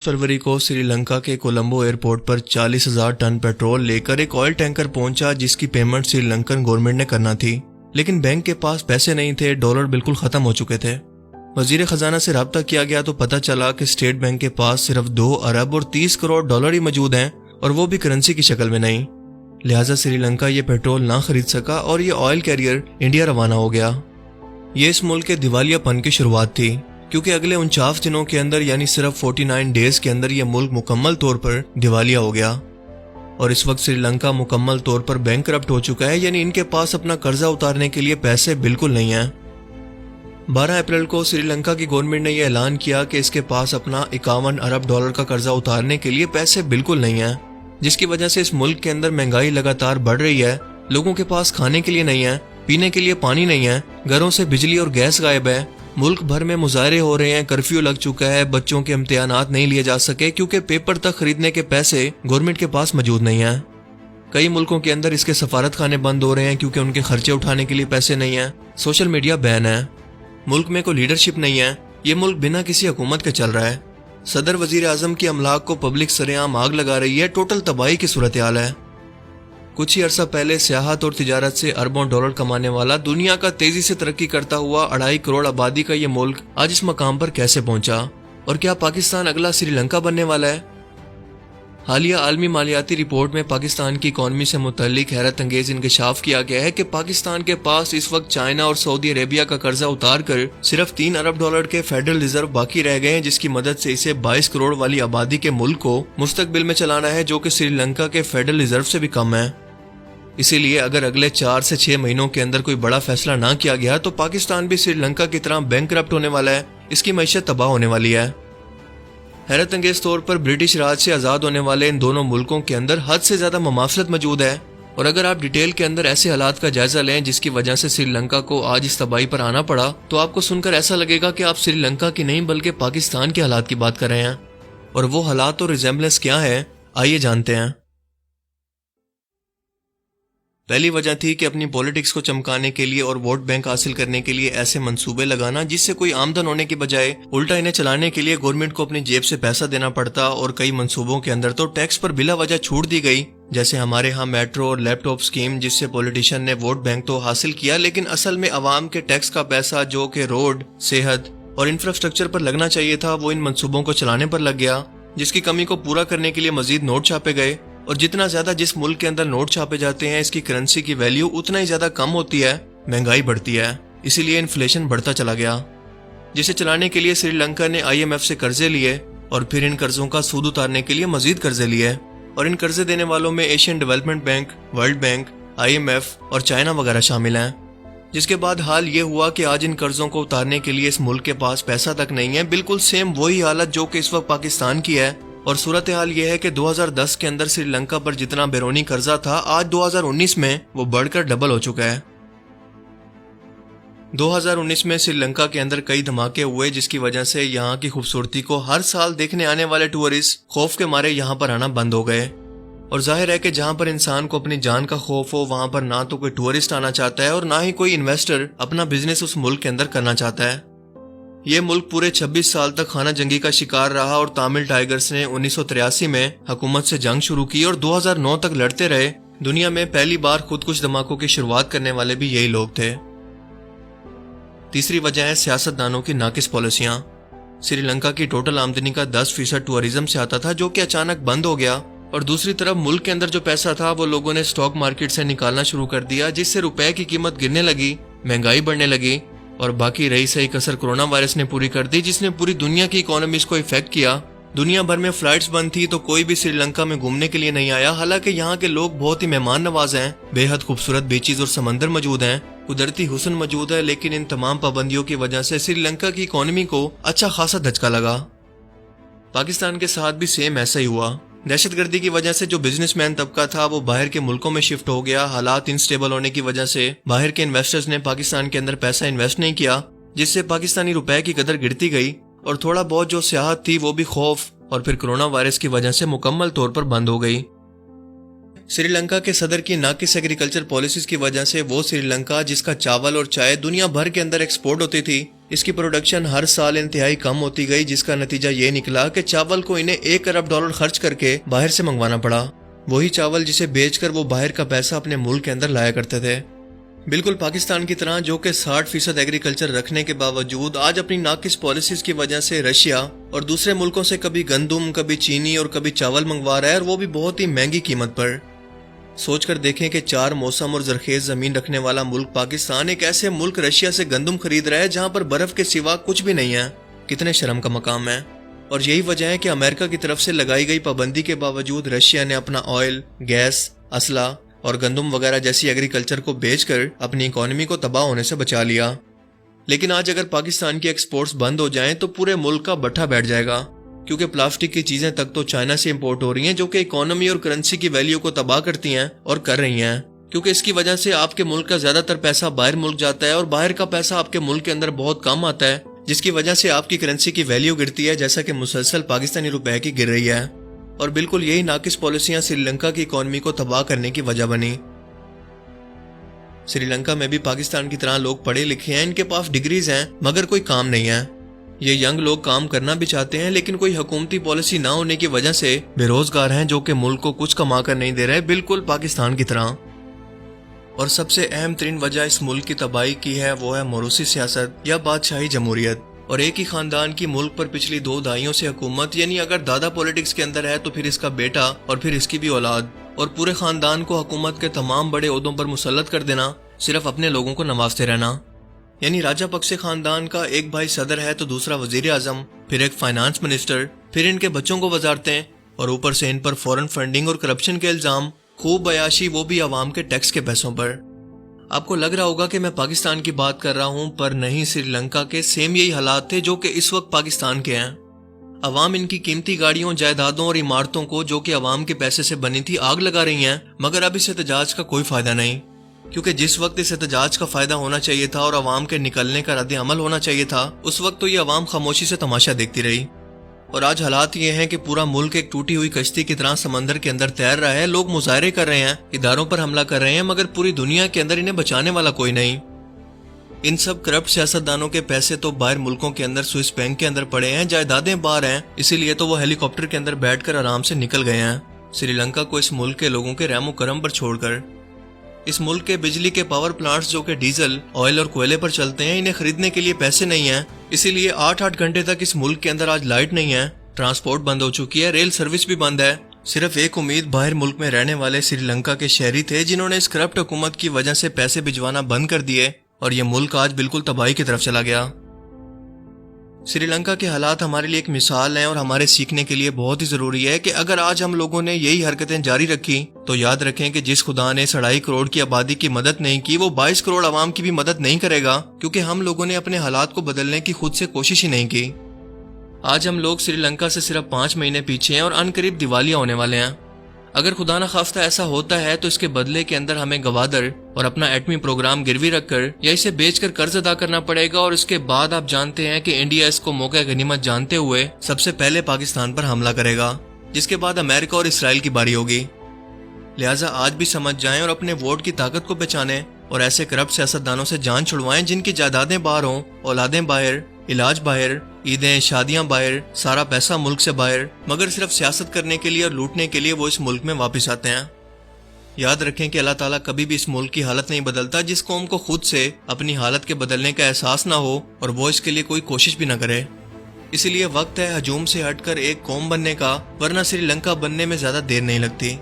फरवरी को श्रीलंका के कोलंबो एयरपोर्ट पर 40,000 टन पेट्रोल लेकर एक ऑयल टैंकर पहुंचा जिसकी पेमेंट श्रीलंकन गवर्नमेंट ने करना थी, लेकिन बैंक के पास पैसे नहीं थे। डॉलर बिल्कुल खत्म हो चुके थे। वजीर खजाना से राब्ता किया गया तो पता चला कि स्टेट बैंक के पास सिर्फ 2 अरब और 30 करोड़ डॉलर ही मौजूद हैं, और वो भी करेंसी की शक्ल में नहीं। लिहाजा श्रीलंका ये पेट्रोल ना खरीद सका और ये ऑयल कैरियर इंडिया रवाना हो गया। ये इस मुल्क के दिवालियापन की शुरुआत थी, क्योंकि अगले 49 दिनों के अंदर यानी सिर्फ 49 डेज के अंदर यह मुल्क मुकम्मल तौर पर दिवालिया हो गया। और इस वक्त श्रीलंका मुकम्मल तौर पर बैंकरप्ट हो चुका है, यानी इनके पास अपना कर्जा उतारने के लिए पैसे बिल्कुल नहीं है। 12 अप्रैल को श्रीलंका की गवर्नमेंट ने यह ऐलान किया कि इसके पास अपना 51 अरब डॉलर का कर्जा उतारने के लिए पैसे बिल्कुल नहीं है, जिसकी वजह से इस मुल्क के अंदर महंगाई लगातार बढ़ रही है। लोगों के पास खाने के लिए नहीं है, पीने के लिए पानी नहीं है, घरों से बिजली और गैस गायब है। मुल्क भर में मुजाहरे हो रहे हैं, कर्फ्यू लग चुका है, बच्चों के इम्तिहानात नहीं लिए जा सके क्योंकि पेपर तक खरीदने के पैसे गवर्नमेंट के पास मौजूद नहीं है। कई मुल्कों के अंदर इसके सफारत खाने बंद हो रहे हैं क्योंकि उनके खर्चे उठाने के लिए पैसे नहीं है। सोशल मीडिया बैन है। मुल्क में कोई लीडरशिप नहीं है। ये मुल्क बिना किसी हुकूमत के चल रहा है। सदर वजीर आजम की अमलाक को पब्लिक सरेआम आग लगा रही है। टोटल तबाही की सूरत हाल है। कुछ ही अरसा पहले सियाहत और तिजारत से अरबों डॉलर कमाने वाला, दुनिया का तेजी से तरक्की करता हुआ 2.5 करोड़ आबादी का ये मुल्क आज इस मकाम पर कैसे पहुंचा? और क्या पाकिस्तान अगला श्रीलंका बनने वाला है? हालिया आलमी मालियाती रिपोर्ट में पाकिस्तान की इकॉनमी से मुतल्लिक हैरत अंगेज इंकशाफ किया गया है कि पाकिस्तान के पास इस वक्त चाइना और सऊदी अरेबिया का कर्जा उतार कर सिर्फ 3 अरब डॉलर के फेडरल रिजर्व बाकी रह गए हैं, जिसकी मदद से इसे 22 करोड़ वाली आबादी के मुल्क को मुस्तकबिल में चलाना है, जो कि श्रीलंका के फेडरल रिजर्व से भी कम है। इसीलिए अगर अगले 4 से 6 महीनों के अंदर कोई बड़ा फैसला ना किया गया तो पाकिस्तान भी श्रीलंका की तरह बैंकरप्ट होने वाला है। इसकी मईशत तबाह होने वाली है। हैरत अंगेज तौर पर ब्रिटिश राज से आजाद होने वाले इन दोनों मुल्कों के अंदर हद से ज्यादा ममासलत मौजूद है। और अगर आप डिटेल के अंदर ऐसे हालात का जायजा लें जिसकी वजह से श्रीलंका को आज इस तबाही पर आना पड़ा, तो आपको सुनकर ऐसा लगेगा कि आप श्रीलंका की नहीं बल्कि पाकिस्तान के हालात की बात कर रहे हैं। और वो हालात और रिजेम्बलेंस क्या है, आइए जानते हैं। पहली वजह थी कि अपनी पॉलिटिक्स को चमकाने के लिए और वोट बैंक हासिल करने के लिए ऐसे मंसूबे लगाना जिससे कोई आमदन होने की बजाय उल्टा इन्हें चलाने के लिए गवर्नमेंट को अपनी जेब से पैसा देना पड़ता। और कई मंसूबों के अंदर तो टैक्स पर बिला वजह छूट दी गई, जैसे हमारे यहाँ मेट्रो और लैपटॉप स्कीम, जिससे पॉलिटिशियन ने वोट बैंक तो हासिल किया, लेकिन असल में अवाम के टैक्स का पैसा जो कि रोड, सेहत और इंफ्रास्ट्रक्चर पर लगना चाहिए था, वो इन मंसूबों को चलाने पर लग गया, जिसकी कमी को पूरा करने के लिए मजीद नोट छापे गए। और जितना ज्यादा जिस मुल्क के अंदर नोट छापे जाते हैं, इसकी करेंसी की वैल्यू उतना ही ज्यादा कम होती है, महंगाई बढ़ती है। इसीलिए इन्फ्लेशन बढ़ता चला गया, जिसे चलाने के लिए श्रीलंका ने IMF से कर्जे लिए और फिर इन कर्जों का सूद उतारने के लिए मजीद कर्जे लिए। और इन कर्जे देने वालों में Asian development bank, world bank, IMF और चाइना वगैरह शामिल हैं। जिसके बाद हाल ये हुआ कि आज इन कर्जों को उतारने के लिए इस मुल्क के पास पैसा तक नहीं है। बिल्कुल सेम वही हालत जो कि इस वक्त पाकिस्तान की है। और सूरत हाल ये है कि 2010 के अंदर श्रीलंका पर जितना बैरूनी कर्जा था, आज 2019 में वो बढ़कर डबल हो चुका है। 2019 में श्रीलंका के अंदर कई धमाके हुए, जिसकी वजह से यहाँ की खूबसूरती को हर साल देखने आने वाले टूरिस्ट खौफ के मारे यहाँ पर आना बंद हो गए। और जाहिर है कि जहाँ पर इंसान को अपनी जान का खौफ हो, वहाँ पर ना तो कोई टूरिस्ट आना चाहता है और ना ही कोई इन्वेस्टर अपना बिजनेस उस मुल्क के अंदर करना चाहता है। ये मुल्क पूरे 26 साल तक खाना जंगी का शिकार रहा और तामिल टाइगर्स ने 1983 में हुकूमत से जंग शुरू की और 2009 तक लड़ते रहे। दुनिया में पहली बार खुदकुश धमाकों की शुरुआत करने वाले भी यही लोग थे। तीसरी वजह है सियासतदानों की नाकिस पॉलिसियां। श्रीलंका की टोटल आमदनी का 10% टूरिज्म से आता था, जो कि अचानक बंद हो गया। और दूसरी तरफ मुल्क के अंदर जो पैसा था वो लोगों ने स्टॉक मार्केट से निकालना शुरू कर दिया, जिससे रुपए की कीमत गिरने लगी, महंगाई बढ़ने लगी। और बाकी रही सही कसर कोरोना वायरस ने पूरी कर दी, जिसने पूरी दुनिया की इकोनॉमीज को इफेक्ट किया। दुनिया भर में फ्लाइट्स बंद थी तो कोई भी श्रीलंका में घूमने के लिए नहीं आया। हालांकि यहाँ के लोग बहुत ही मेहमान नवाज हैं, बेहद खूबसूरत बीचेस और समंदर मौजूद हैं, कुदरती हुस्न मौजूद है। लेकिन इन तमाम पाबंदियों की वजह से श्रीलंका की इकोनॉमी को अच्छा खासा धचका लगा। पाकिस्तान के साथ भी सेम ऐसा ही हुआ। दहशतगर्दी की वजह से जो बिजनेसमैन तबका था वो बाहर के मुल्कों में शिफ्ट हो गया। हालात इनस्टेबल होने की वजह से बाहर के इन्वेस्टर्स ने पाकिस्तान के अंदर पैसा इन्वेस्ट नहीं किया, जिससे पाकिस्तानी रुपए की कदर गिरती गई। और थोड़ा बहुत जो सियाहत थी वो भी खौफ और फिर कोरोना वायरस की वजह से मुकम्मल तौर पर बंद हो गई। श्रीलंका के सदर की नाकिस एग्रीकल्चर पॉलिसीज की वजह से वो श्रीलंका जिसका चावल और चाय दुनिया भर के अंदर एक्सपोर्ट होती थी, اس کی پروڈکشن ہر سال انتہائی کم ہوتی گئی، جس کا نتیجہ یہ نکلا کہ چاول کو انہیں $1 ارب خرچ کر کے باہر سے منگوانا پڑا، وہی چاول جسے بیچ کر وہ باہر کا پیسہ اپنے ملک کے اندر لایا کرتے تھے۔ بالکل پاکستان کی طرح، جو کہ 60% ایگریکلچر رکھنے کے باوجود آج اپنی ناقص پالیسیز کی وجہ سے رشیا اور دوسرے ملکوں سے کبھی گندم، کبھی چینی اور کبھی چاول منگوا رہا ہے، اور وہ بھی بہت ہی مہنگی قیمت پر۔ سوچ کر دیکھیں کہ 4 موسم اور زرخیز زمین رکھنے والا ملک پاکستان ایک ایسے ملک رشیا سے گندم خرید رہا ہے جہاں پر برف کے سوا کچھ بھی نہیں ہے، کتنے شرم کا مقام ہے۔ اور یہی وجہ ہے کہ امریکہ کی طرف سے لگائی گئی پابندی کے باوجود رشیا نے اپنا آئل، گیس، اسلحہ اور گندم وغیرہ جیسی ایگریکلچر کو بیچ کر اپنی اکانومی کو تباہ ہونے سے بچا لیا۔ لیکن آج اگر پاکستان کی ایکسپورٹس بند ہو جائیں تو پورے ملک کا بٹھا بیٹھ جائے گا، کیونکہ پلاسٹک کی چیزیں تک تو چائنا سے امپورٹ ہو رہی ہیں، جو کہ اکانومی اور کرنسی کی ویلیو کو تباہ کرتی ہیں اور کر رہی ہیں، کیونکہ اس کی وجہ سے آپ کے ملک کا زیادہ تر پیسہ باہر ملک جاتا ہے اور باہر کا پیسہ آپ کے ملک کے اندر بہت کم آتا ہے، جس کی وجہ سے آپ کی کرنسی کی ویلیو گرتی ہے، جیسا کہ مسلسل پاکستانی روپے کی گر رہی ہے۔ اور بالکل یہی ناقص پالیسیاں سری لنکا کی اکانومی کو تباہ کرنے کی وجہ بنی۔ سری لنکا میں بھی پاکستان کی طرح لوگ پڑھے لکھے ہیں، ان کے پاس ڈگریز ہیں، مگر کوئی کام نہیں ہے۔ یہ ینگ لوگ کام کرنا بھی چاہتے ہیں، لیکن کوئی حکومتی پالیسی نہ ہونے کی وجہ سے بے روزگار ہیں، جو کہ ملک کو کچھ کما کر نہیں دے رہے، بالکل پاکستان کی طرح۔ اور سب سے اہم ترین وجہ اس ملک کی تباہی کی ہے، وہ ہے موروثی سیاست یا بادشاہی جمہوریت، اور ایک ہی خاندان کی ملک پر پچھلی 2 دہائیوں سے حکومت، یعنی اگر دادا پولیٹکس کے اندر ہے تو پھر اس کا بیٹا اور پھر اس کی بھی اولاد، اور پورے خاندان کو حکومت کے تمام بڑے عہدوں پر مسلط کر دینا، صرف اپنے لوگوں کو نوازتے رہنا۔ یعنی راجہ پکسے خاندان کا ایک بھائی صدر ہے تو دوسرا وزیر اعظم، پھر ایک فائنانس منسٹر، پھر ان کے بچوں کو وزارتیں، اور اوپر سے ان پر فورن فنڈنگ اور کرپشن کے الزام، خوب عیاشی، وہ بھی عوام کے ٹیکس کے پیسوں پر۔ آپ کو لگ رہا ہوگا کہ میں پاکستان کی بات کر رہا ہوں، پر نہیں، سری لنکا کے سیم یہی حالات تھے جو کہ اس وقت پاکستان کے ہیں۔ عوام ان کی قیمتی گاڑیوں، جائیدادوں اور عمارتوں کو، جو کہ عوام کے پیسے سے بنی تھی، آگ لگا رہی ہیں، مگر اب اس احتجاج کا کوئی فائدہ نہیں، کیونکہ جس وقت اس احتجاج کا فائدہ ہونا چاہیے تھا اور عوام کے نکلنے کا رد عمل ہونا چاہیے تھا، اس وقت تو یہ عوام خاموشی سے تماشا دیکھتی رہی۔ اور آج حالات یہ ہیں کہ پورا ملک ایک ٹوٹی ہوئی کشتی کی طرح سمندر کے اندر تیر رہا ہے، لوگ مظاہرے کر رہے ہیں، اداروں پر حملہ کر رہے ہیں، مگر پوری دنیا کے اندر انہیں بچانے والا کوئی نہیں۔ ان سب کرپٹ سیاستدانوں کے پیسے تو باہر ملکوں کے اندر سوئس بینک کے اندر پڑے ہیں، جائیدادیں باہر ہیں، اسی لیے تو وہ ہیلی کاپٹر کے اندر بیٹھ کر آرام سے نکل گئے ہیں سری لنکا کو اس ملک کے لوگوں کے رحم و کرم پر چھوڑ کر۔ اس ملک کے بجلی کے پاور پلانٹس، جو کہ ڈیزل، آئل اور کوئلے پر چلتے ہیں، انہیں خریدنے کے لیے پیسے نہیں ہیں، اسی لیے 8 گھنٹے تک اس ملک کے اندر آج لائٹ نہیں ہے، ٹرانسپورٹ بند ہو چکی ہے، ریل سروس بھی بند ہے۔ صرف ایک امید باہر ملک میں رہنے والے سری لنکا کے شہری تھے، جنہوں نے اس کرپٹ حکومت کی وجہ سے پیسے بھجوانا بند کر دیے، اور یہ ملک آج بالکل تباہی کی طرف چلا گیا۔ سری لنکا کے حالات ہمارے لیے ایک مثال ہیں اور ہمارے سیکھنے کے لیے بہت ہی ضروری ہے کہ اگر آج ہم لوگوں نے یہی حرکتیں جاری رکھی تو یاد رکھیں کہ جس خدا نے 2.5 کروڑ کی آبادی کی مدد نہیں کی، وہ 22 کروڑ عوام کی بھی مدد نہیں کرے گا، کیونکہ ہم لوگوں نے اپنے حالات کو بدلنے کی خود سے کوشش ہی نہیں کی۔ آج ہم لوگ سری لنکا سے صرف 5 مہینے پیچھے ہیں اور ان قریب دیوالیاں ہونے والے ہیں۔ اگر خدا نہ خواستہ ایسا ہوتا ہے تو اس کے بدلے کے اندر ہمیں گوادر اور اپنا ایٹمی پروگرام گروی رکھ کر یا اسے بیچ کر قرض ادا کرنا پڑے گا، اور اس کے بعد آپ جانتے ہیں کہ انڈیا اس کو موقع غنیمت جانتے ہوئے سب سے پہلے پاکستان پر حملہ کرے گا، جس کے بعد امریکہ اور اسرائیل کی باری ہوگی۔ لہٰذا آج بھی سمجھ جائیں اور اپنے ووٹ کی طاقت کو پہچانیں اور ایسے کرپٹ سیاستدانوں سے جان چھڑوائیں جن کی جائیدادیں باہر ہوں، اولادیں باہر، علاج باہر، عیدیں، شادیاں باہر، سارا پیسہ ملک سے باہر، مگر صرف سیاست کرنے کے لیے اور لوٹنے کے لیے وہ اس ملک میں واپس آتے ہیں۔ یاد رکھیں کہ اللہ تعالیٰ کبھی بھی اس ملک کی حالت نہیں بدلتا جس قوم کو خود سے اپنی حالت کے بدلنے کا احساس نہ ہو اور وہ اس کے لیے کوئی کوشش بھی نہ کرے۔ اسی لیے وقت ہے ہجوم سے ہٹ کر ایک قوم بننے کا، ورنہ سری لنکا بننے میں زیادہ دیر نہیں لگتی۔